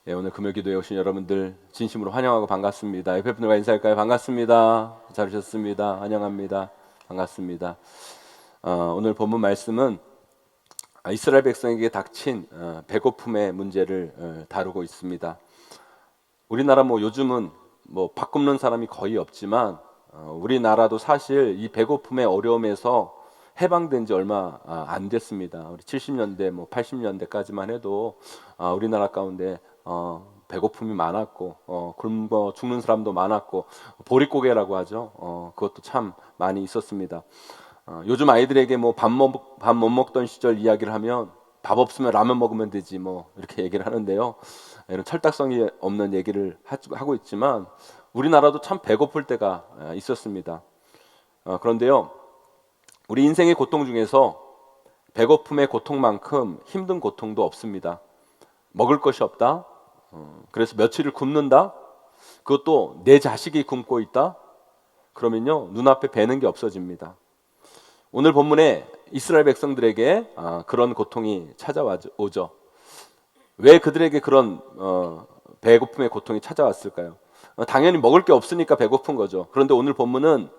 오늘 금요 기도에 오신 여러분들 진심으로 환영하고 반갑습니다. 옆에 분들과 인사할까요? 반갑습니다. 잘 오셨습니다. 환영합니다. 반갑습니다. 오늘 본문 말씀은 이스라엘 백성에게 닥친 배고픔의 문제를 다루고 있습니다. 우리나라 요즘은 밥 굶는 사람이 거의 없지만 우리나라도 사실 이 배고픔의 어려움에서 해방된 지 얼마 안 됐습니다. 우리 70년대, 80년대까지만 해도 우리나라 가운데 배고픔이 많았고 굶어 죽는 사람도 많았고 보릿고개라고 하죠. 그것도 참 많이 있었습니다. 요즘 아이들에게 밥 못 먹던 시절 이야기를 하면 밥 없으면 라면 먹으면 되지 이렇게 얘기를 하는데요. 이런 철딱성이 없는 얘기를 하고 있지만 우리나라도 참 배고플 때가 있었습니다. 그런데요, 우리 인생의 고통 중에서 배고픔의 고통만큼 힘든 고통도 없습니다. 먹을 것이 없다. 그래서 며칠을 굶는다. 그것도 내 자식이 굶고 있다. 그러면요, 눈앞에 배는 게 없어집니다. 오늘 본문에 이스라엘 백성들에게 그런 고통이 찾아오죠. 왜 그들에게 그런 배고픔의 고통이 찾아왔을까요? 당연히 먹을 게 없으니까 배고픈 거죠. 그런데 오늘 본문은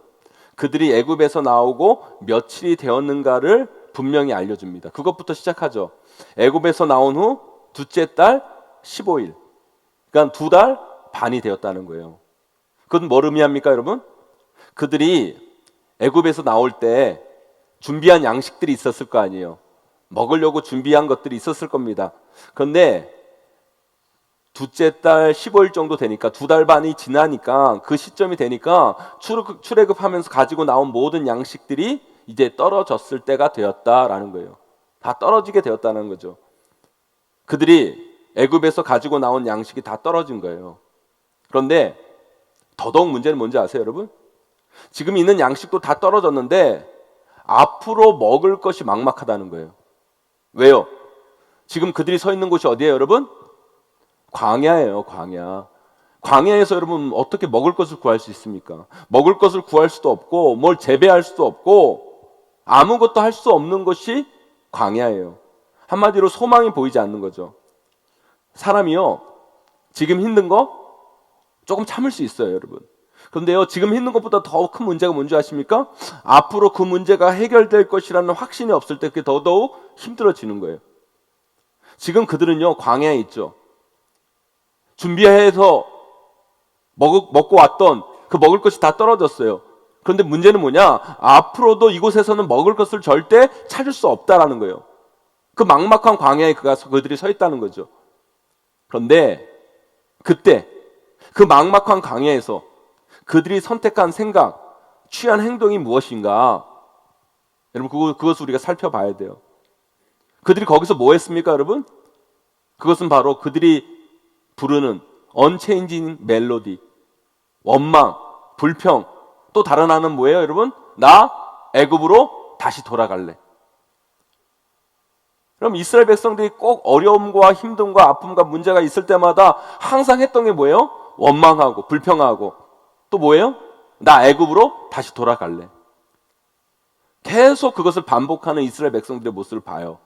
그들이 애굽에서 나오고 며칠이 되었는가를 분명히 알려줍니다. 그것부터 시작하죠. 애굽에서 나온 후 둘째 달 15일, 그러니까 2달 반이 되었다는 거예요. 그건 뭘 의미합니까, 여러분? 그들이 애굽에서 나올 때 준비한 양식들이 있었을 거 아니에요. 먹으려고 준비한 것들이 있었을 겁니다. 그런데 둘째 달 15일 정도 되니까 2달 반이 지나니까 그 시점이 되니까 출애굽하면서 가지고 나온 모든 양식들이 이제 떨어졌을 때가 되었다라는 거예요. 다 떨어지게 되었다는 거죠. 그들이 애굽에서 가지고 나온 양식이 다 떨어진 거예요. 그런데 더더욱 문제는 뭔지 아세요, 여러분? 지금 있는 양식도 다 떨어졌는데 앞으로 먹을 것이 막막하다는 거예요. 왜요? 지금 그들이 서 있는 곳이 어디예요, 여러분? 광야예요, 광야. 광야에서 여러분 어떻게 먹을 것을 구할 수 있습니까? 먹을 것을 구할 수도 없고 뭘 재배할 수도 없고 아무것도 할 수 없는 것이 광야예요. 한마디로 소망이 보이지 않는 거죠. 사람이요, 지금 힘든 거 조금 참을 수 있어요, 여러분. 그런데요, 지금 힘든 것보다 더 큰 문제가 뭔지 아십니까? 앞으로 그 문제가 해결될 것이라는 확신이 없을 때 그게 더더욱 힘들어지는 거예요. 지금 그들은요, 광야에 있죠. 준비해서 먹고 왔던 그 먹을 것이 다 떨어졌어요. 그런데 문제는 뭐냐? 앞으로도 이곳에서는 먹을 것을 절대 찾을 수 없다라는 거예요. 그 막막한 광야에 그들이 서 있다는 거죠. 그런데 그때 그 막막한 광야에서 그들이 선택한 생각, 취한 행동이 무엇인가? 여러분, 그것을 우리가 살펴봐야 돼요. 그들이 거기서 뭐 했습니까, 여러분? 그것은 바로 그들이 부르는 언체인징 멜로디, 원망, 불평, 또 다른 하나는 뭐예요, 여러분? 나 애굽으로 다시 돌아갈래. 그럼 이스라엘 백성들이 꼭 어려움과 힘듦과 아픔과 문제가 있을 때마다 항상 했던 게 뭐예요? 원망하고 불평하고 또 뭐예요? 나 애굽으로 다시 돌아갈래. 계속 그것을 반복하는 이스라엘 백성들의 모습을 봐요.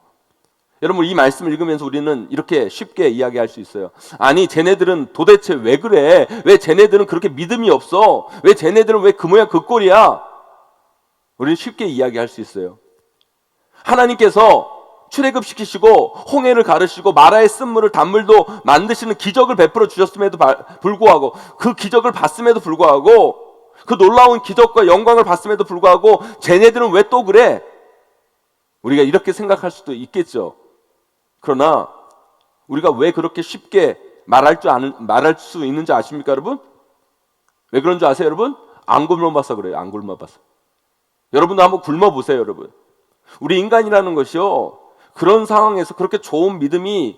여러분, 이 말씀을 읽으면서 우리는 이렇게 쉽게 이야기할 수 있어요. 아니, 쟤네들은 도대체 왜 그래? 왜 쟤네들은 그렇게 믿음이 없어? 왜 쟤네들은 왜 그 모양 그 꼴이야? 우리는 쉽게 이야기할 수 있어요. 하나님께서 출애굽시키시고 홍해를 가르시고 마라의 쓴물을 단물도 만드시는 기적을 베풀어 주셨음에도 불구하고, 그 기적을 봤음에도 불구하고, 그 놀라운 기적과 영광을 봤음에도 불구하고 쟤네들은 왜 또 그래? 우리가 이렇게 생각할 수도 있겠죠. 그러나 우리가 왜 그렇게 쉽게 말할 수 있는지 아십니까, 여러분? 왜 그런 줄 아세요, 여러분? 안 굶어봐서 그래요. 안 굶어봐서. 여러분도 한번 굶어보세요, 여러분. 우리 인간이라는 것이요, 그런 상황에서 그렇게 좋은 믿음의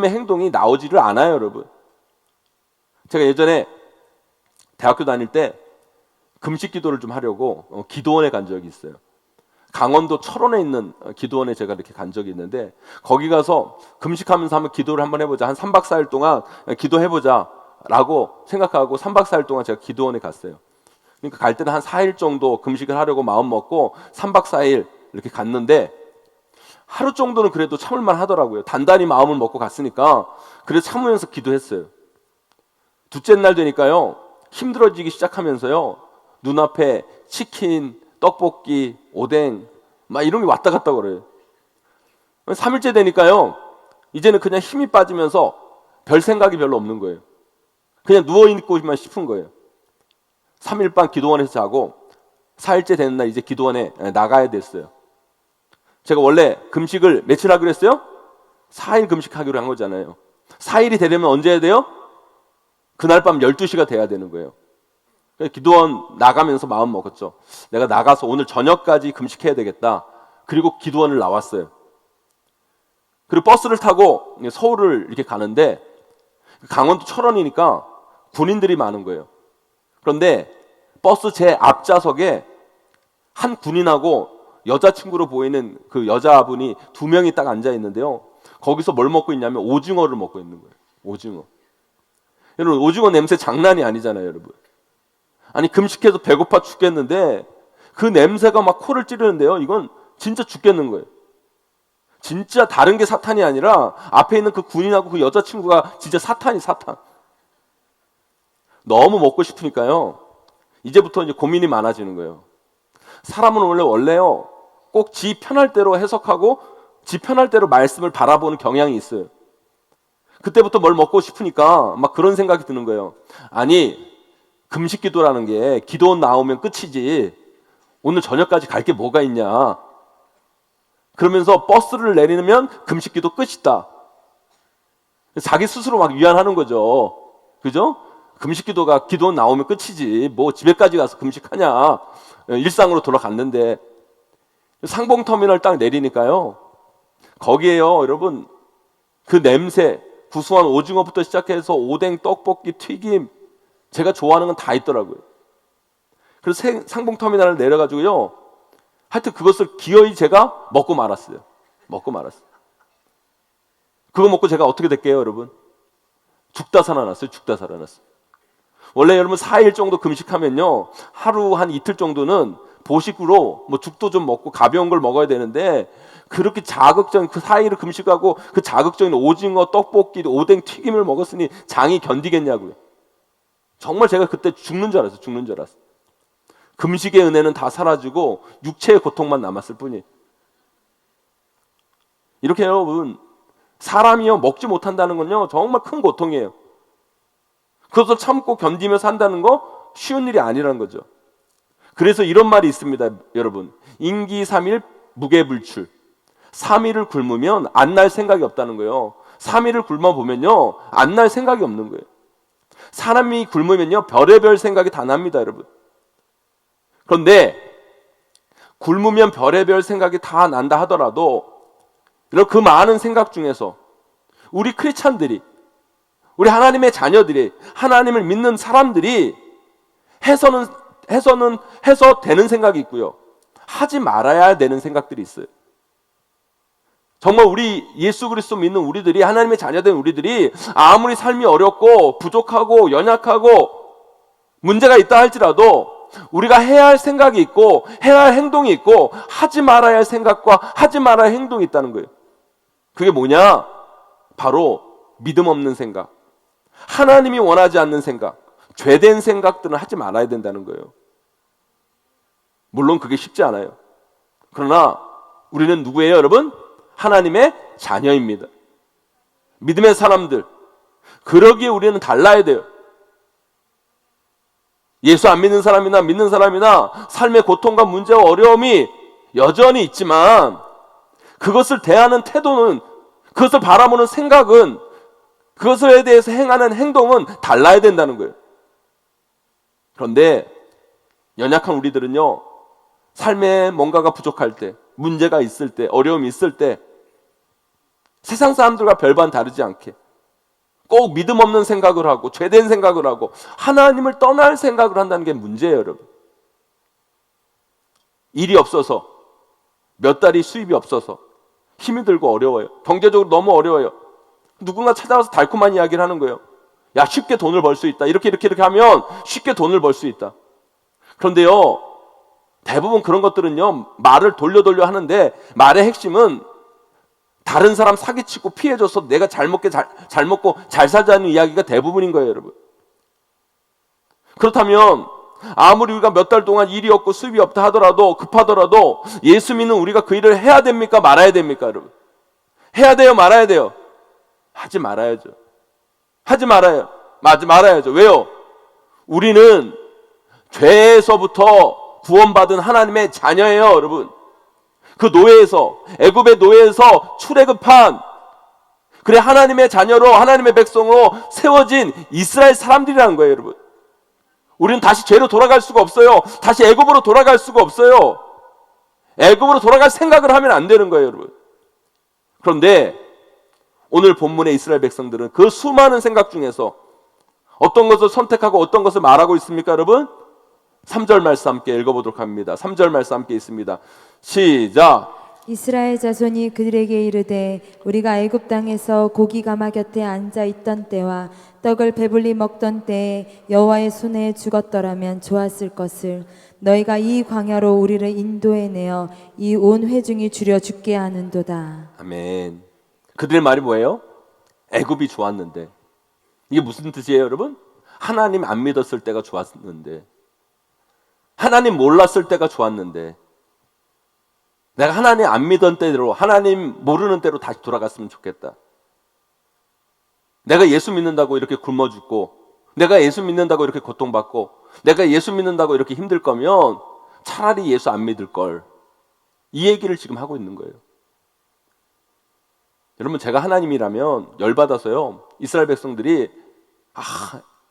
행동이 나오지를 않아요, 여러분. 제가 예전에 대학교 다닐 때 금식 기도를 좀 하려고 기도원에 간 적이 있어요. 강원도 철원에 있는 기도원에 제가 이렇게 간 적이 있는데, 거기 가서 금식하면서 한번 기도를 한번 해보자, 한 3박 4일 동안 기도해보자 라고 생각하고 3박 4일 동안 제가 기도원에 갔어요. 그러니까 갈 때는 한 4일 정도 금식을 하려고 마음 먹고 3박 4일 이렇게 갔는데, 하루 정도는 그래도 참을만 하더라고요. 단단히 마음을 먹고 갔으니까 그래서 참으면서 기도했어요. 둘째 날 되니까요, 힘들어지기 시작하면서요, 눈앞에 치킨, 떡볶이, 오뎅 막 이런 게 왔다 갔다 그래요. 3일째 되니까요, 이제는 그냥 힘이 빠지면서 별 생각이 별로 없는 거예요. 그냥 누워있고만 싶은 거예요. 3일 밤 기도원에서 자고 4일째 되는 날 이제 기도원에 나가야 됐어요. 제가 원래 금식을 며칠 하기로 했어요? 4일 금식하기로 한 거잖아요. 4일이 되려면 언제 해야 돼요? 그날 밤 12시가 돼야 되는 거예요. 기도원 나가면서 마음 먹었죠. 내가 나가서 오늘 저녁까지 금식해야 되겠다. 그리고 기도원을 나왔어요. 그리고 버스를 타고 서울을 이렇게 가는데 강원도 철원이니까 군인들이 많은 거예요. 그런데 버스 제 앞좌석에 한 군인하고 여자친구로 보이는 그 여자분이 2명이 딱 앉아 있는데요. 거기서 뭘 먹고 있냐면 오징어를 먹고 있는 거예요. 오징어. 여러분, 오징어 냄새 장난이 아니잖아요, 여러분. 아니, 금식해서 배고파 죽겠는데 그 냄새가 막 코를 찌르는데요. 이건 진짜 죽겠는 거예요. 진짜 다른 게 사탄이 아니라 앞에 있는 그 군인하고 그 여자친구가 진짜 사탄이 사탄. 너무 먹고 싶으니까요, 이제부터 이제 고민이 많아지는 거예요. 사람은 원래요, 꼭 지 편할 대로 해석하고 지 편할 대로 말씀을 바라보는 경향이 있어요. 그때부터 뭘 먹고 싶으니까 막 그런 생각이 드는 거예요. 아니, 금식 기도라는 게 기도원 나오면 끝이지 오늘 저녁까지 갈 게 뭐가 있냐. 그러면서 버스를 내리면 금식 기도 끝이다. 자기 스스로 막 위안하는 거죠. 그죠? 금식 기도가 기도원 나오면 끝이지 뭐 집에까지 가서 금식하냐. 일상으로 돌아갔는데 상봉터미널 딱 내리니까요, 거기에요, 여러분, 그 냄새, 구수한 오징어부터 시작해서 오뎅, 떡볶이, 튀김, 제가 좋아하는 건 다 있더라고요. 그래서 상봉터미널을 내려가지고요, 하여튼 그것을 기어이 제가 먹고 말았어요. 그거 먹고 제가 어떻게 될게요, 여러분? 죽다 살아났어요. 원래 여러분 4일 정도 금식하면요, 하루 한 이틀 정도는 보식으로 뭐 죽도 좀 먹고 가벼운 걸 먹어야 되는데, 그렇게 자극적인 그 4일을 금식하고 그 자극적인 오징어, 떡볶이, 오뎅, 튀김을 먹었으니 장이 견디겠냐고요. 정말 제가 그때 죽는 줄 알았어요. 금식의 은혜는 다 사라지고 육체의 고통만 남았을 뿐이. 이렇게 여러분, 사람이요, 먹지 못한다는 건요, 정말 큰 고통이에요. 그것을 참고 견디면서 한다는 거 쉬운 일이 아니라는 거죠. 그래서 이런 말이 있습니다, 여러분. 인기삼일 무게불출. 3일을 굶으면 안 날 생각이 없다는 거예요. 3일을 굶어보면요, 안 날 생각이 없는 거예요. 사람이 굶으면요, 별의별 생각이 다 납니다, 여러분. 그런데 굶으면 별의별 생각이 다 난다 하더라도, 그 많은 생각 중에서 우리 크리스찬들이, 우리 하나님의 자녀들이, 하나님을 믿는 사람들이 해서 되는 생각이 있고요, 하지 말아야 되는 생각들이 있어요. 정말 우리 예수 그리스도 믿는 우리들이, 하나님의 자녀된 우리들이 아무리 삶이 어렵고 부족하고 연약하고 문제가 있다 할지라도 우리가 해야 할 생각이 있고 해야 할 행동이 있고 하지 말아야 할 생각과 하지 말아야 할 행동이 있다는 거예요. 그게 뭐냐? 바로 믿음 없는 생각, 하나님이 원하지 않는 생각, 죄된 생각들은 하지 말아야 된다는 거예요. 물론 그게 쉽지 않아요. 그러나 우리는 누구예요, 여러분? 하나님의 자녀입니다. 믿음의 사람들. 그러기에 우리는 달라야 돼요. 예수 안 믿는 사람이나 믿는 사람이나 삶의 고통과 문제와 어려움이 여전히 있지만, 그것을 대하는 태도는, 그것을 바라보는 생각은, 그것에 대해서 행하는 행동은 달라야 된다는 거예요. 그런데 연약한 우리들은요, 삶에 뭔가가 부족할 때, 문제가 있을 때, 어려움이 있을 때 세상 사람들과 별반 다르지 않게 꼭 믿음 없는 생각을 하고 죄된 생각을 하고 하나님을 떠날 생각을 한다는 게 문제예요, 여러분. 일이 없어서, 몇 달이 수입이 없어서 힘이 들고 어려워요. 경제적으로 너무 어려워요. 누군가 찾아와서 달콤한 이야기를 하는 거예요. 야, 쉽게 돈을 벌 수 있다. 이렇게 하면 쉽게 돈을 벌 수 있다. 그런데요, 대부분 그런 것들은요, 말을 돌려 하는데 말의 핵심은 다른 사람 사기치고 피해줘서 내가 잘 먹고 잘 살자는 이야기가 대부분인 거예요, 여러분. 그렇다면 아무리 우리가 몇 달 동안 일이 없고 수입이 없다 하더라도, 급하더라도 예수 믿는 우리가 그 일을 해야 됩니까? 말아야 됩니까, 여러분? 해야 돼요, 말아야 돼요? 하지 말아야죠. 하지 말아요. 말아야죠. 왜요? 우리는 죄에서부터 구원받은 하나님의 자녀예요, 여러분. 그 노예에서, 애굽의 노예에서 출애굽한, 그래 하나님의 자녀로, 하나님의 백성으로 세워진 이스라엘 사람들이라는 거예요, 여러분. 우리는 다시 죄로 돌아갈 수가 없어요. 다시 애굽으로 돌아갈 수가 없어요. 애굽으로 돌아갈 생각을 하면 안 되는 거예요, 여러분. 그런데 오늘 본문의 이스라엘 백성들은 그 수많은 생각 중에서 어떤 것을 선택하고 어떤 것을 말하고 있습니까, 여러분? 3절 말씀 함께 읽어보도록 합니다. 3절 말씀 함께 있습니다. 시작. 이스라엘 자손이 그들에게 이르되 우리가 애굽 땅에서 고기 가마 곁에 앉아 있던 때와 떡을 배불리 먹던 때에 여호와의 손에 죽었더라면 좋았을 것을 너희가 이 광야로 우리를 인도해 내어 이 온 회중이 줄여 죽게 하는도다. 아멘. 그들의 말이 뭐예요? 애굽이 좋았는데. 이게 무슨 뜻이에요, 여러분? 하나님 안 믿었을 때가 좋았는데, 하나님 몰랐을 때가 좋았는데, 내가 하나님 안 믿던 때로, 하나님 모르는 때로 다시 돌아갔으면 좋겠다. 내가 예수 믿는다고 이렇게 굶어 죽고, 내가 예수 믿는다고 이렇게 고통받고, 내가 예수 믿는다고 이렇게 힘들 거면 차라리 예수 안 믿을 걸. 이 얘기를 지금 하고 있는 거예요. 여러분, 제가 하나님이라면 열받아서요, 이스라엘 백성들이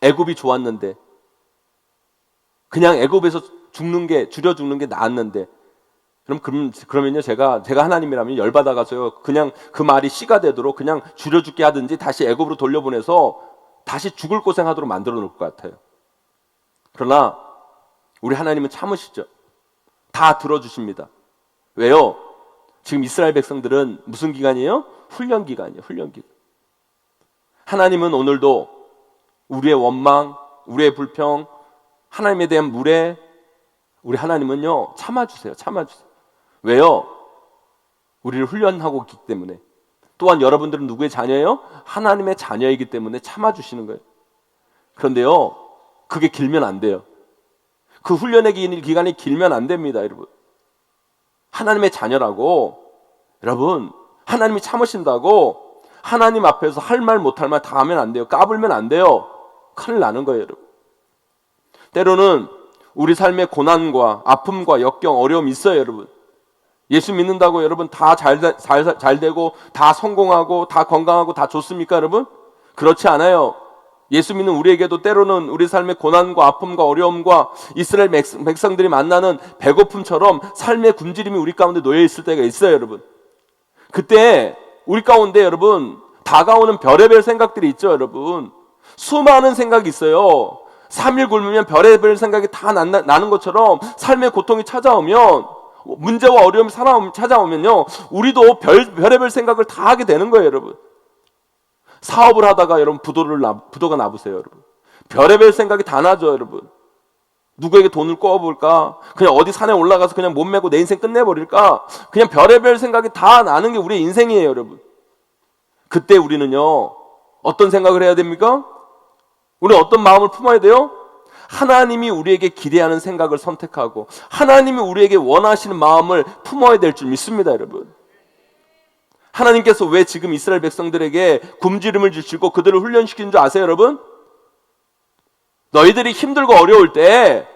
애굽이 좋았는데, 그냥 애굽에서 줄여 죽는 게 나았는데, 그러면요, 제가 하나님이라면 열받아가서요, 그냥 그 말이 씨가 되도록 그냥 줄여 죽게 하든지 다시 애굽으로 돌려보내서 다시 죽을 고생하도록 만들어 놓을 것 같아요. 그러나 우리 하나님은 참으시죠. 다 들어주십니다. 왜요? 지금 이스라엘 백성들은 무슨 기간이에요? 훈련 기간이에요. 훈련 기간. 하나님은 오늘도 우리의 원망, 우리의 불평, 하나님에 대한 무례, 우리 하나님은요, 참아주세요. 왜요? 우리를 훈련하고 있기 때문에. 또한 여러분들은 누구의 자녀예요? 하나님의 자녀이기 때문에 참아주시는 거예요. 그런데요, 그게 길면 안 돼요. 그 훈련의 기간이 길면 안 됩니다, 여러분. 하나님의 자녀라고, 여러분, 하나님이 참으신다고 하나님 앞에서 할 말 못할 말 다 하면 안 돼요. 까불면 안 돼요. 큰일 나는 거예요, 여러분. 때로는 우리 삶의 고난과 아픔과 역경, 어려움이 있어요, 여러분. 예수 믿는다고 여러분 다 잘 되고 다 성공하고 다 건강하고 다 좋습니까, 여러분? 그렇지 않아요. 예수 믿는 우리에게도 때로는 우리 삶의 고난과 아픔과 어려움과 이스라엘 백성들이 만나는 배고픔처럼 삶의 굶주림이 우리 가운데 놓여 있을 때가 있어요, 여러분. 그때 우리 가운데 여러분 다가오는 별의별 생각들이 있죠, 여러분. 수많은 생각이 있어요. 3일 굶으면 별의별 생각이 다 나는 것처럼 삶의 고통이 찾아오면, 문제와 어려움이 찾아오면요, 우리도 별의별 생각을 다 하게 되는 거예요, 여러분. 사업을 하다가 여러분 부도가 나보세요, 여러분. 별의별 생각이 다 나죠, 여러분. 누구에게 돈을 꿔볼까? 그냥 어디 산에 올라가서 그냥 몸 메고 내 인생 끝내버릴까? 그냥 별의별 생각이 다 나는 게 우리의 인생이에요, 여러분. 그때 우리는요, 어떤 생각을 해야 됩니까? 우리는 어떤 마음을 품어야 돼요? 하나님이 우리에게 기대하는 생각을 선택하고 하나님이 우리에게 원하시는 마음을 품어야 될 줄 믿습니다, 여러분. 하나님께서 왜 지금 이스라엘 백성들에게 굶주림을 주시고 그들을 훈련시키는 줄 아세요, 여러분? 너희들이 힘들고 어려울 때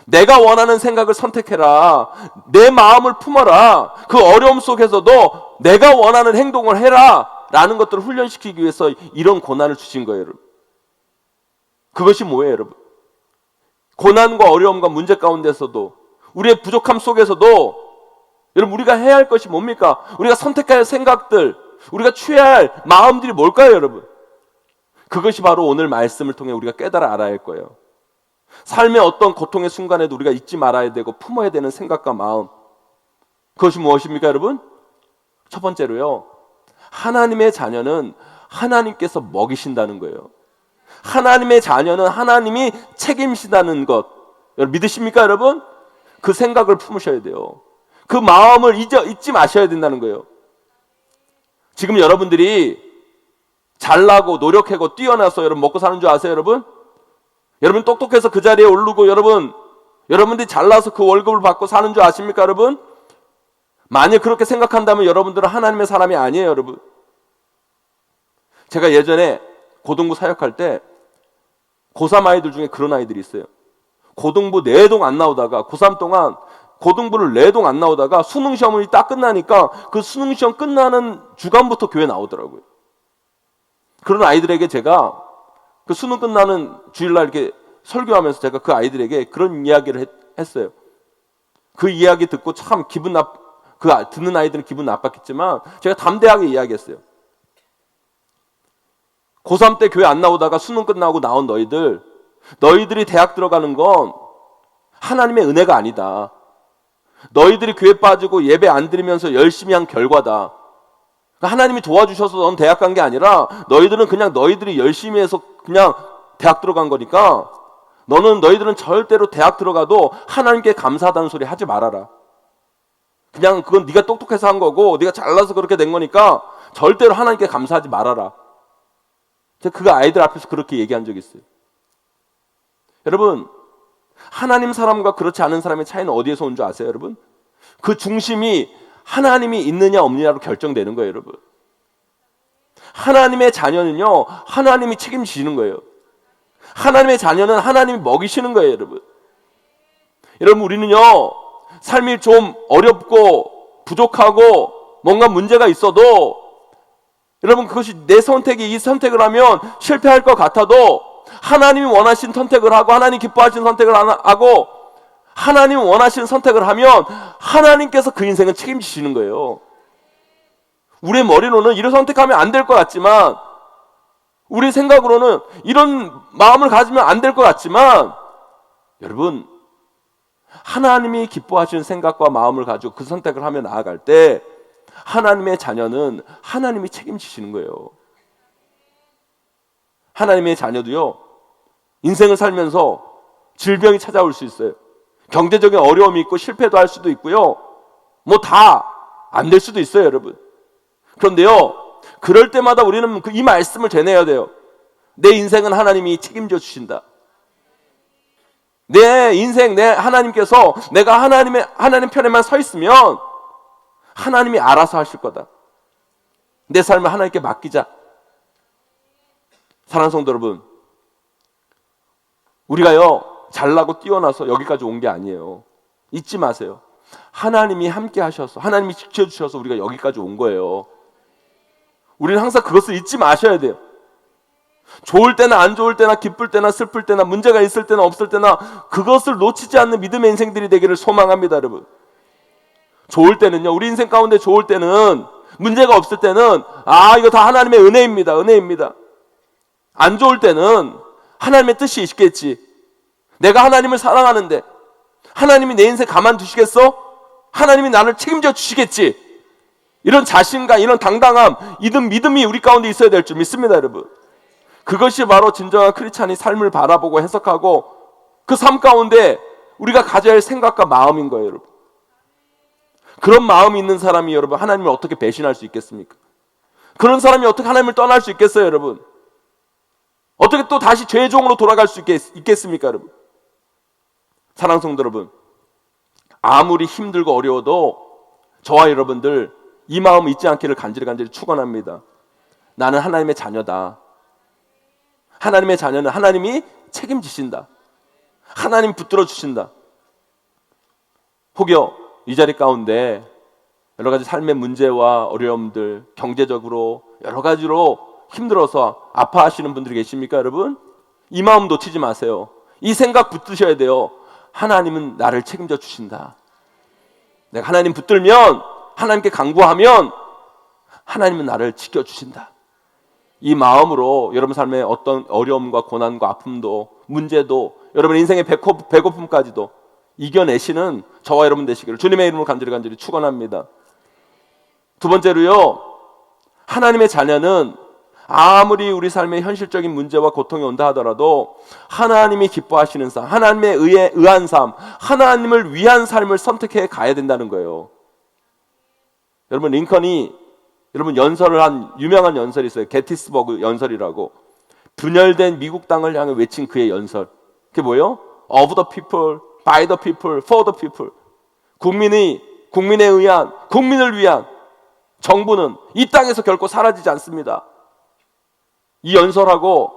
내가 원하는 생각을 선택해라. 내 마음을 품어라. 그 어려움 속에서도 내가 원하는 행동을 해라. 라는 것들을 훈련시키기 위해서 이런 고난을 주신 거예요, 여러분. 그것이 뭐예요, 여러분? 고난과 어려움과 문제 가운데서도, 우리의 부족함 속에서도 여러분, 우리가 해야 할 것이 뭡니까? 우리가 선택해야 할 생각들, 우리가 취해야 할 마음들이 뭘까요, 여러분? 그것이 바로 오늘 말씀을 통해 우리가 깨달아 알아야 할 거예요. 삶의 어떤 고통의 순간에도 우리가 잊지 말아야 되고 품어야 되는 생각과 마음, 그것이 무엇입니까, 여러분? 첫 번째로요, 하나님의 자녀는 하나님께서 먹이신다는 거예요. 하나님의 자녀는 하나님이 책임지다는 것, 여러분 믿으십니까, 여러분? 그 생각을 품으셔야 돼요. 그 마음을 잊지 마셔야 된다는 거예요. 지금 여러분들이 잘나고 노력하고 뛰어나서 여러분 먹고 사는 줄 아세요, 여러분? 여러분 똑똑해서 그 자리에 오르고 여러분들이 잘나서 그 월급을 받고 사는 줄 아십니까, 여러분? 만약 그렇게 생각한다면 여러분들은 하나님의 사람이 아니에요, 여러분. 제가 예전에 고등부 사역할 때 고3 아이들 중에 그런 아이들이 있어요. 고등부 4동 안 나오다가 고3 동안 고등부를 4동 안 나오다가 수능 시험이 딱 끝나니까 그 수능 시험 끝나는 주간부터 교회 나오더라고요. 그런 아이들에게 제가 그 수능 끝나는 주일날 이렇게 설교하면서 제가 그 아이들에게 그런 이야기를 했어요. 그 이야기 듣고 참 그 듣는 아이들은 기분 나빴겠지만 제가 담대하게 이야기했어요. 고3 때 교회 안 나오다가 수능 끝나고 나온 너희들이 대학 들어가는 건 하나님의 은혜가 아니다. 너희들이 교회 빠지고 예배 안 드리면서 열심히 한 결과다. 하나님이 도와주셔서 넌 대학 간 게 아니라 너희들은 그냥 너희들이 열심히 해서 그냥 대학 들어간 거니까 너희들은 절대로 대학 들어가도 하나님께 감사하다는 소리 하지 말아라. 그냥 그건 네가 똑똑해서 한 거고 네가 잘나서 그렇게 된 거니까 절대로 하나님께 감사하지 말아라. 제가 그 아이들 앞에서 그렇게 얘기한 적이 있어요. 여러분, 하나님 사람과 그렇지 않은 사람의 차이는 어디에서 온 줄 아세요, 여러분? 그 중심이 하나님이 있느냐 없느냐로 결정되는 거예요, 여러분. 하나님의 자녀는요, 하나님이 책임지시는 거예요. 하나님의 자녀는 하나님이 먹이시는 거예요, 여러분. 여러분, 우리는요, 삶이 좀 어렵고 부족하고 뭔가 문제가 있어도 여러분, 그것이 내 선택이 이 선택을 하면 실패할 것 같아도 하나님이 원하신 선택을 하고 하나님 기뻐하시는 선택을 하고 하나님이 원하시는 선택을 하면 하나님께서 그 인생은 책임지시는 거예요. 우리의 머리로는 이런 선택하면 안 될 것 같지만 우리 생각으로는 이런 마음을 가지면 안 될 것 같지만 여러분, 하나님이 기뻐하시는 생각과 마음을 가지고 그 선택을 하며 나아갈 때 하나님의 자녀는 하나님이 책임지시는 거예요. 하나님의 자녀도요, 인생을 살면서 질병이 찾아올 수 있어요. 경제적인 어려움이 있고 실패도 할 수도 있고요. 뭐 다 안 될 수도 있어요, 여러분. 그런데요, 그럴 때마다 우리는 이 말씀을 전해야 돼요. 내 인생은 하나님이 책임져 주신다. 내 인생, 하나님께서 내가 하나님 편에만 서 있으면 하나님이 알아서 하실 거다. 내 삶을 하나님께 맡기자. 사랑하는 성도 여러분, 우리가요, 잘나고 뛰어나서 여기까지 온 게 아니에요. 잊지 마세요. 하나님이 함께 하셔서, 하나님이 지켜주셔서 우리가 여기까지 온 거예요. 우리는 항상 그것을 잊지 마셔야 돼요. 좋을 때나 안 좋을 때나 기쁠 때나 슬플 때나 문제가 있을 때나 없을 때나 그것을 놓치지 않는 믿음의 인생들이 되기를 소망합니다, 여러분. 좋을 때는요, 우리 인생 가운데 좋을 때는, 문제가 없을 때는 이거 다 하나님의 은혜입니다. 은혜입니다. 안 좋을 때는 하나님의 뜻이 있겠지. 내가 하나님을 사랑하는데 하나님이 내 인생 가만두시겠어? 하나님이 나를 책임져 주시겠지. 이런 자신감, 이런 당당함, 이런 믿음이 우리 가운데 있어야 될 줄 믿습니다, 여러분. 그것이 바로 진정한 크리스찬이 삶을 바라보고 해석하고 그 삶 가운데 우리가 가져야 할 생각과 마음인 거예요, 여러분. 그런 마음이 있는 사람이 여러분, 하나님을 어떻게 배신할 수 있겠습니까? 그런 사람이 어떻게 하나님을 떠날 수 있겠어요, 여러분? 어떻게 또 다시 죄의 종으로 돌아갈 수 있겠습니까, 여러분? 사랑하는 성도 여러분, 아무리 힘들고 어려워도 저와 여러분들 이 마음 잊지 않기를 간절히 축원합니다. 나는 하나님의 자녀다. 하나님의 자녀는 하나님이 책임지신다. 하나님 붙들어 주신다. 혹여 이 자리 가운데 여러 가지 삶의 문제와 어려움들, 경제적으로 여러 가지로 힘들어서 아파하시는 분들이 계십니까, 여러분? 이 마음 놓치지 마세요. 이 생각 붙드셔야 돼요. 하나님은 나를 책임져 주신다. 내가 하나님 붙들면, 하나님께 간구하면 하나님은 나를 지켜주신다. 이 마음으로 여러분 삶의 어떤 어려움과 고난과 아픔도, 문제도, 여러분 인생의 배고픔까지도 이겨내시는 저와 여러분 되시기를 주님의 이름으로 간절히 축원합니다. 두 번째로요, 하나님의 자녀는 아무리 우리 삶에 현실적인 문제와 고통이 온다 하더라도 하나님이 기뻐하시는 삶, 하나님에 의한 삶, 하나님을 위한 삶을 선택해 가야 된다는 거예요. 여러분, 링컨이 여러분, 연설을 한 유명한 연설이 있어요. 게티스버그 연설이라고. 분열된 미국 땅을 향해 외친 그의 연설. 그게 뭐예요? Of the people, by the people, for the people. 국민에 의한, 국민을 위한 정부는 이 땅에서 결코 사라지지 않습니다. 이 연설하고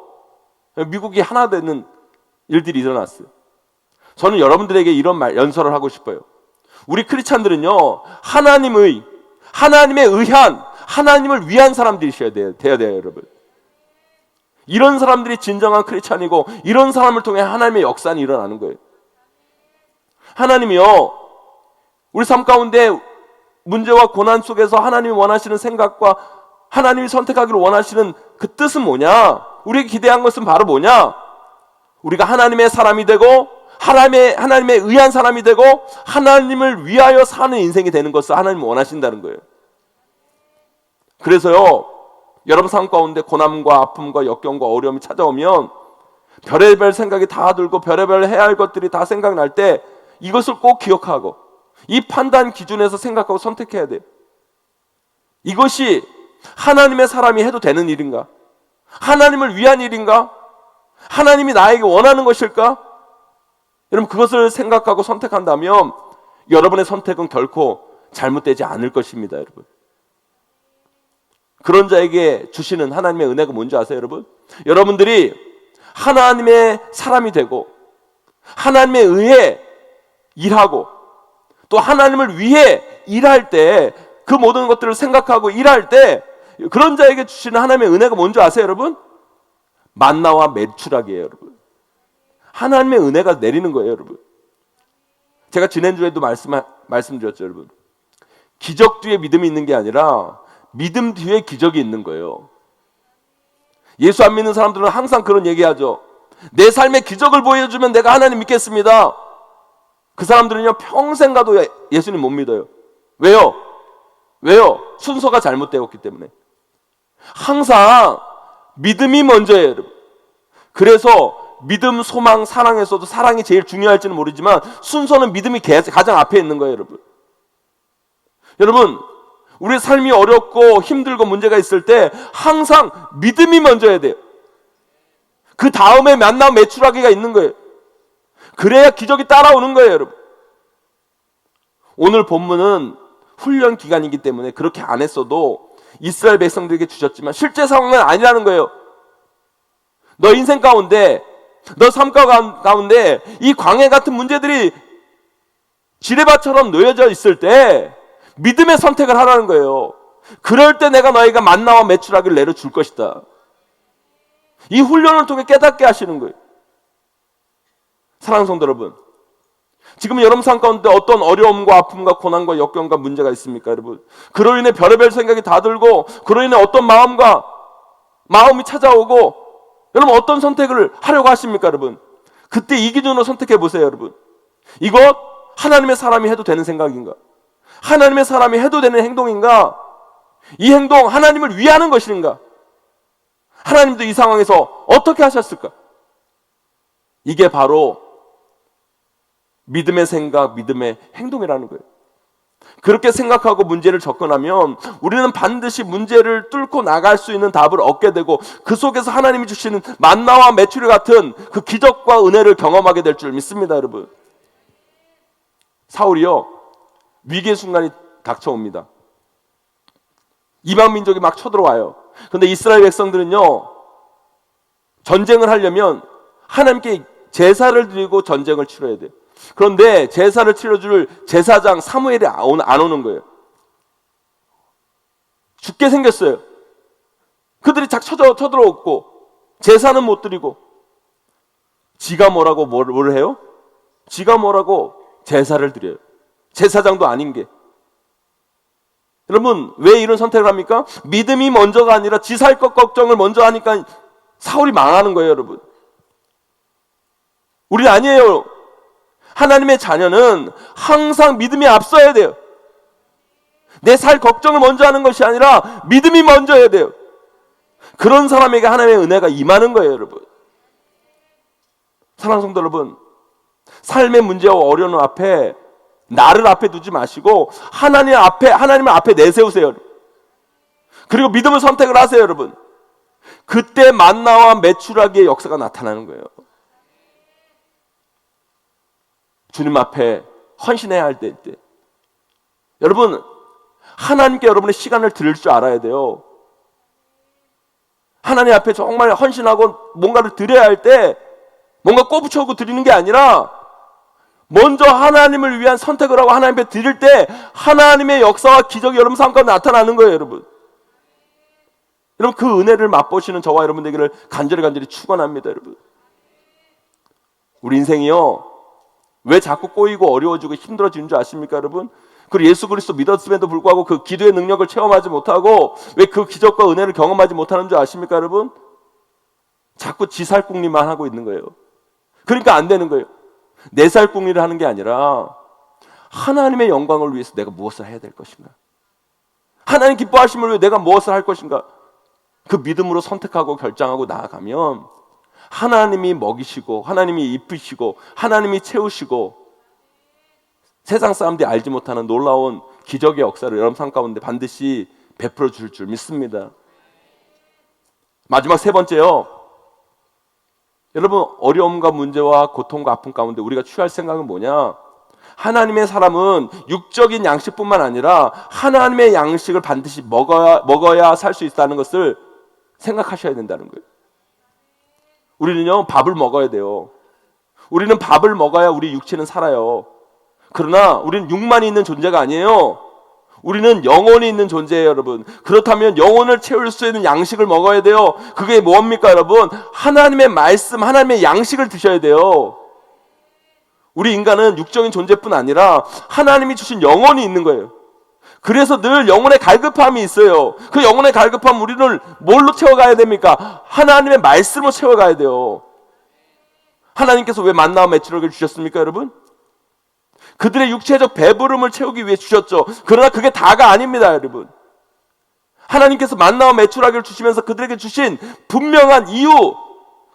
미국이 하나 되는 일들이 일어났어요. 저는 여러분들에게 이런 연설을 하고 싶어요. 우리 크리스찬들은요, 하나님의 의한, 하나님을 위한 사람들이셔야 돼요, 여러분. 이런 사람들이 진정한 크리스찬이고, 이런 사람을 통해 하나님의 역사는 일어나는 거예요. 하나님이요, 우리 삶 가운데 문제와 고난 속에서 하나님이 원하시는 생각과 하나님이 선택하기를 원하시는 그 뜻은 뭐냐? 우리에게 기대한 것은 바로 뭐냐? 우리가 하나님의 사람이 되고, 하나님의 의한 사람이 되고, 하나님을 위하여 사는 인생이 되는 것을 하나님이 원하신다는 거예요. 그래서요, 여러분 삶 가운데 고난과 아픔과 역경과 어려움이 찾아오면 별의별 생각이 다 들고 별의별 해야 할 것들이 다 생각날 때 이것을 꼭 기억하고 이 판단 기준에서 생각하고 선택해야 돼요. 이것이 하나님의 사람이 해도 되는 일인가? 하나님을 위한 일인가? 하나님이 나에게 원하는 것일까? 여러분, 그것을 생각하고 선택한다면 여러분의 선택은 결코 잘못되지 않을 것입니다, 여러분. 그런 자에게 주시는 하나님의 은혜가 뭔지 아세요, 여러분? 여러분들이 하나님의 사람이 되고 하나님에 의해 일하고 또 하나님을 위해 일할 때, 그 모든 것들을 생각하고 일할 때 그런 자에게 주시는 하나님의 은혜가 뭔지 아세요, 여러분? 만나와 매출하기예요, 여러분. 하나님의 은혜가 내리는 거예요, 여러분. 제가 지난주에도 말씀드렸죠, 여러분. 기적 뒤에 믿음이 있는 게 아니라 믿음 뒤에 기적이 있는 거예요. 예수 안 믿는 사람들은 항상 그런 얘기하죠. 내 삶에 기적을 보여주면 내가 하나님 믿겠습니다. 그 사람들은요, 평생 가도 예수님 못 믿어요. 왜요? 순서가 잘못되었기 때문에. 항상 믿음이 먼저예요, 여러분. 그래서 믿음, 소망, 사랑에서도 사랑이 제일 중요할지는 모르지만 순서는 믿음이 가장 앞에 있는 거예요, 여러분. 여러분, 우리 삶이 어렵고 힘들고 문제가 있을 때 항상 믿음이 먼저야 돼요. 그 다음에 만남 매출하기가 있는 거예요. 그래야 기적이 따라오는 거예요, 여러분. 오늘 본문은 훈련 기간이기 때문에 그렇게 안 했어도 이스라엘 백성들에게 주셨지만 실제 상황은 아니라는 거예요. 너 인생 가운데, 너 삶 가운데 이 광해 같은 문제들이 지뢰밭처럼 놓여져 있을 때 믿음의 선택을 하라는 거예요. 그럴 때 내가 너희가 만나와 매출하기를 내려줄 것이다. 이 훈련을 통해 깨닫게 하시는 거예요. 사랑하는 성도 여러분, 지금 여러분 삶 가운데 어떤 어려움과 아픔과 고난과 역경과 문제가 있습니까, 여러분? 그로 인해 별의별 생각이 다 들고 그로 인해 어떤 마음이 찾아오고 여러분 어떤 선택을 하려고 하십니까, 여러분? 그때 이 기준으로 선택해 보세요, 여러분. 이것 하나님의 사람이 해도 되는 생각인가? 하나님의 사람이 해도 되는 행동인가? 이 행동 하나님을 위하는 것인가? 하나님도 이 상황에서 어떻게 하셨을까? 이게 바로 믿음의 생각, 믿음의 행동이라는 거예요. 그렇게 생각하고 문제를 접근하면 우리는 반드시 문제를 뚫고 나갈 수 있는 답을 얻게 되고 그 속에서 하나님이 주시는 만나와 매출 같은 그 기적과 은혜를 경험하게 될 줄 믿습니다, 여러분. 사울이요, 위기의 순간이 닥쳐옵니다. 이방 민족이 막 쳐들어와요. 그런데 이스라엘 백성들은요, 전쟁을 하려면 하나님께 제사를 드리고 전쟁을 치러야 돼요. 그런데 제사를 치러줄 제사장 사무엘이 안 오는 거예요. 죽게 생겼어요. 그들이 쫙 쳐들어왔고 제사는 못 드리고 지가 뭐라고 뭘 해요? 지가 뭐라고 제사를 드려요. 제사장도 아닌 게. 여러분, 왜 이런 선택을 합니까? 믿음이 먼저가 아니라 지 살 것 걱정을 먼저 하니까 사울이 망하는 거예요, 여러분. 우리 아니에요. 하나님의 자녀는 항상 믿음이 앞서야 돼요. 내 살 걱정을 먼저 하는 것이 아니라 믿음이 먼저야 돼요. 그런 사람에게 하나님의 은혜가 임하는 거예요, 여러분. 사랑하는 성도 여러분, 삶의 문제와 어려움 앞에 나를 앞에 두지 마시고 하나님을 앞에 내세우세요. 그리고 믿음을 선택을 하세요, 여러분. 그때 만나와 메추라기의 역사가 나타나는 거예요. 주님 앞에 헌신해야 할 때, 여러분, 하나님께 여러분의 시간을 드릴 줄 알아야 돼요. 하나님 앞에 정말 헌신하고 뭔가를 드려야 할 때 뭔가 꼬부쳐오고 드리는 게 아니라 먼저 하나님을 위한 선택을 하고 하나님 앞에 드릴 때 하나님의 역사와 기적이 여러분 삶 가운데 나타나는 거예요, 여러분. 여러분, 그 은혜를 맛보시는 저와 여러분 되기를 간절히 축원합니다, 여러분. 우리 인생이요, 왜 자꾸 꼬이고 어려워지고 힘들어지는 줄 아십니까, 여러분? 그리고 예수 그리스도 믿었음에도 불구하고 그 기도의 능력을 체험하지 못하고 왜 그 기적과 은혜를 경험하지 못하는 줄 아십니까, 여러분? 자꾸 지살궁리만 하고 있는 거예요. 그러니까 안 되는 거예요. 내 살궁리를 하는 게 아니라 하나님의 영광을 위해서 내가 무엇을 해야 될 것인가? 하나님 기뻐하심을 위해 내가 무엇을 할 것인가? 그 믿음으로 선택하고 결정하고 나아가면 하나님이 먹이시고 하나님이 입히시고 하나님이 채우시고 세상 사람들이 알지 못하는 놀라운 기적의 역사를 여러분 삶 가운데 반드시 베풀어 줄 줄 믿습니다. 마지막 세 번째요. 여러분, 어려움과 문제와 고통과 아픔 가운데 우리가 취할 생각은 뭐냐? 하나님의 사람은 육적인 양식뿐만 아니라 하나님의 양식을 반드시 먹어야 살 수 있다는 것을 생각하셔야 된다는 거예요. 우리는요, 밥을 먹어야 돼요. 우리는 밥을 먹어야 우리 육체는 살아요. 그러나 우리는 육만이 있는 존재가 아니에요. 우리는 영혼이 있는 존재예요, 여러분. 그렇다면 영혼을 채울 수 있는 양식을 먹어야 돼요. 그게 뭡니까, 여러분? 하나님의 말씀, 하나님의 양식을 드셔야 돼요. 우리 인간은 육적인 존재뿐 아니라 하나님이 주신 영혼이 있는 거예요. 그래서 늘 영혼의 갈급함이 있어요. 그 영혼의 갈급함 우리를 뭘로 채워가야 됩니까? 하나님의 말씀으로 채워가야 돼요. 하나님께서 왜 만나와 메추라기를 주셨습니까, 여러분? 그들의 육체적 배부름을 채우기 위해 주셨죠. 그러나 그게 다가 아닙니다, 여러분. 하나님께서 만나와 메추라기를 주시면서 그들에게 주신 분명한 이유,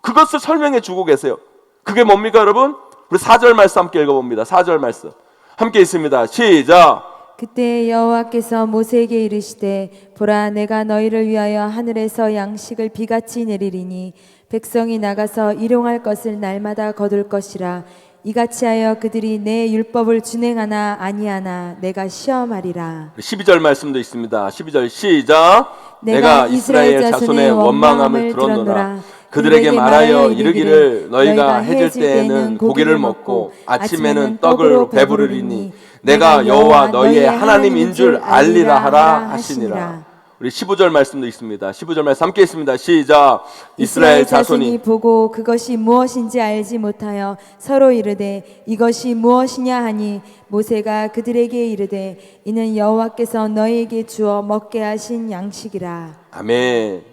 그것을 설명해 주고 계세요. 그게 뭡니까, 여러분? 우리 4절 말씀 함께 읽어봅니다. 4절 말씀 함께 있습니다. 시작. 그때 여호와께서 모세에게 이르시되 보라, 내가 너희를 위하여 하늘에서 양식을 비같이 내리리니 백성이 나가서 일용할 것을 날마다 거둘 것이라. 이같이 하여 그들이 내 율법을 준행하나 아니하나 내가 시험하리라. 12절 말씀도 있습니다. 12절 시작. 내가 이스라엘 자손의 원망함을 들었노라. 그들에게 말하여 이르기를 너희가 해질 때에는 고기를 먹고 아침에는 떡을 배부르리니 내가 여호와 너희의 하나님인 줄 알리라 하라 하시니라. 우리 15절 말씀도 있습니다. 15절 말씀 함께 있습니다. 시작. 이스라엘 자손이 보고 그것이 무엇인지 알지 못하여 서로 이르되 이것이 무엇이냐 하니 모세가 그들에게 이르되 이는 여호와께서 너희에게 주어 먹게 하신 양식이라. 아멘.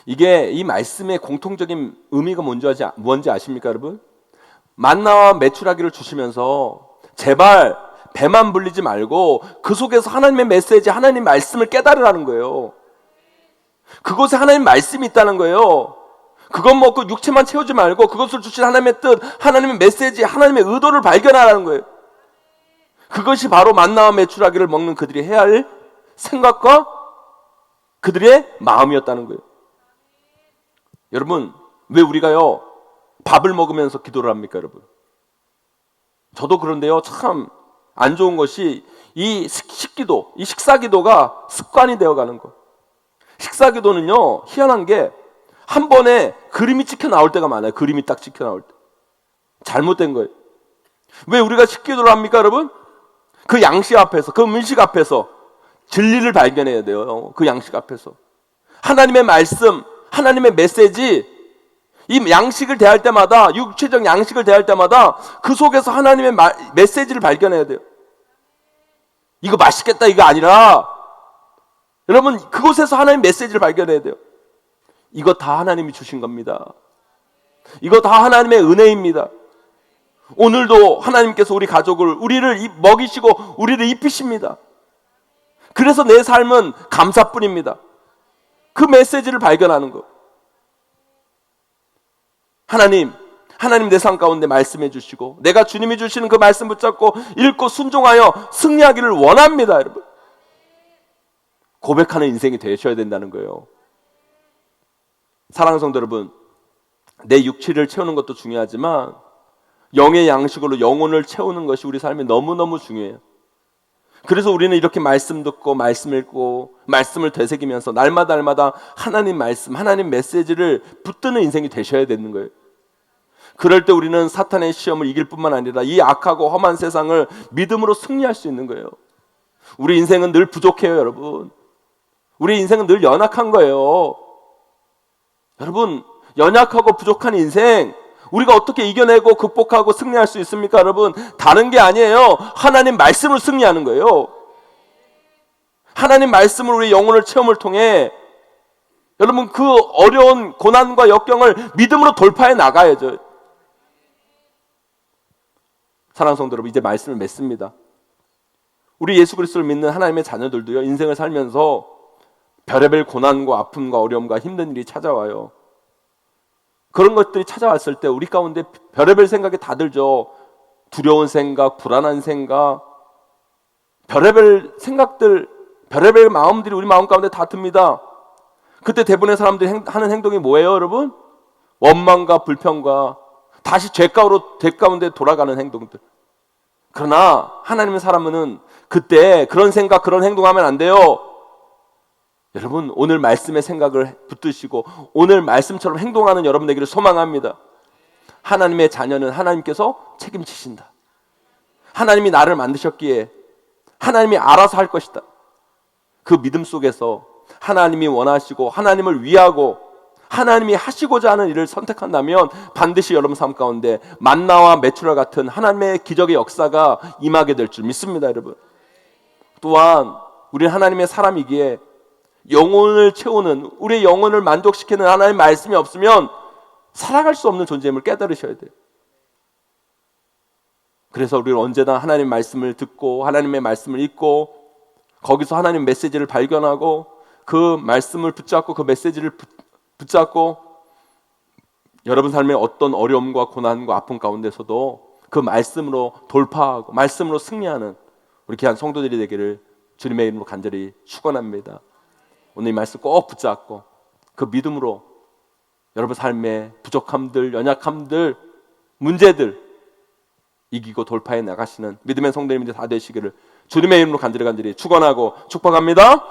이게 이 말씀의 공통적인 의미가 뭔지 아십니까, 여러분? 만나와 메추라기를 주시면서 제발 배만 불리지 말고 그 속에서 하나님의 메시지, 하나님 말씀을 깨달으라는 거예요. 그곳에 하나님 말씀이 있다는 거예요. 그것 먹고 육체만 채우지 말고 그것을 주신 하나님의 뜻, 하나님의 메시지, 하나님의 의도를 발견하라는 거예요. 그것이 바로 만나와 메추라기를 먹는 그들이 해야 할 생각과 그들의 마음이었다는 거예요. 여러분, 왜 우리가요 밥을 먹으면서 기도를 합니까, 여러분? 저도 그런데요, 참 안 좋은 것이 이 식기도, 이 식사기도가 습관이 되어가는 거. 식사기도는요, 희한한 게 한 번에 그림이 찍혀 나올 때가 많아요. 그림이 딱 찍혀 나올 때. 잘못된 거예요. 왜 우리가 식기도를 합니까, 여러분? 그 양식 앞에서, 그 음식 앞에서 진리를 발견해야 돼요. 그 양식 앞에서. 하나님의 말씀, 하나님의 메시지, 이 양식을 대할 때마다, 육체적 양식을 대할 때마다 그 속에서 하나님의 메시지를 발견해야 돼요. 이거 맛있겠다 이거 아니라 여러분 그곳에서 하나님의 메시지를 발견해야 돼요. 이거 다 하나님이 주신 겁니다. 이거 다 하나님의 은혜입니다. 오늘도 하나님께서 우리 가족을, 우리를 먹이시고 우리를 입히십니다. 그래서 내 삶은 감사뿐입니다. 그 메시지를 발견하는 거. 하나님 내 삶 가운데 말씀해 주시고 내가 주님이 주시는 그 말씀 붙잡고 읽고 순종하여 승리하기를 원합니다, 여러분. 고백하는 인생이 되셔야 된다는 거예요. 사랑하는 성도 여러분, 내 육체를 채우는 것도 중요하지만 영의 양식으로 영혼을 채우는 것이 우리 삶에 너무너무 중요해요. 그래서 우리는 이렇게 말씀 듣고 말씀 읽고 말씀을 되새기면서 날마다 하나님 말씀, 하나님 메시지를 붙드는 인생이 되셔야 되는 거예요. 그럴 때 우리는 사탄의 시험을 이길 뿐만 아니라 이 악하고 험한 세상을 믿음으로 승리할 수 있는 거예요. 우리 인생은 늘 부족해요, 여러분. 우리 인생은 늘 연약한 거예요. 여러분, 연약하고 부족한 인생 우리가 어떻게 이겨내고 극복하고 승리할 수 있습니까, 여러분? 다른 게 아니에요. 하나님 말씀을 승리하는 거예요. 하나님 말씀을 우리 영혼을 체험을 통해 여러분 그 어려운 고난과 역경을 믿음으로 돌파해 나가야죠. 사랑하는 성도 여러분, 이제 말씀을 맺습니다. 우리 예수 그리스도를 믿는 하나님의 자녀들도요, 인생을 살면서 별의별 고난과 아픔과 어려움과 힘든 일이 찾아와요. 그런 것들이 찾아왔을 때 우리 가운데 별의별 생각이 다 들죠. 두려운 생각, 불안한 생각, 별의별 생각들, 별의별 마음들이 우리 마음 가운데 다 듭니다. 그때 대부분의 사람들이 하는 행동이 뭐예요, 여러분? 원망과 불평과 다시 죄 가운데 돌아가는 행동들. 그러나 하나님의 사람은 그때 그런 생각, 그런 행동하면 안 돼요. 여러분, 오늘 말씀의 생각을 붙드시고 오늘 말씀처럼 행동하는 여러분 되기를 소망합니다. 하나님의 자녀는 하나님께서 책임지신다. 하나님이 나를 만드셨기에 하나님이 알아서 할 것이다. 그 믿음 속에서 하나님이 원하시고 하나님을 위하고 하나님이 하시고자 하는 일을 선택한다면 반드시 여러분 삶 가운데 만나와 메추라 같은 하나님의 기적의 역사가 임하게 될 줄 믿습니다, 여러분. 또한 우리는 하나님의 사람이기에 영혼을 채우는, 우리의 영혼을 만족시키는 하나님의 말씀이 없으면 살아갈 수 없는 존재임을 깨달으셔야 돼요. 그래서 우리는 언제나 하나님의 말씀을 듣고 하나님의 말씀을 읽고 거기서 하나님 메시지를 발견하고 그 말씀을 붙잡고 그 메시지를 붙잡고 여러분 삶의 어떤 어려움과 고난과 아픔 가운데서도 그 말씀으로 돌파하고 말씀으로 승리하는 우리 귀한 성도들이 되기를 주님의 이름으로 간절히 축원합니다. 오늘 이 말씀 꼭 붙잡고 그 믿음으로 여러분 삶의 부족함들, 연약함들, 문제들 이기고 돌파해 나가시는 믿음의 성도님들이 다 되시기를 주님의 이름으로 간절히 축원하고 축복합니다.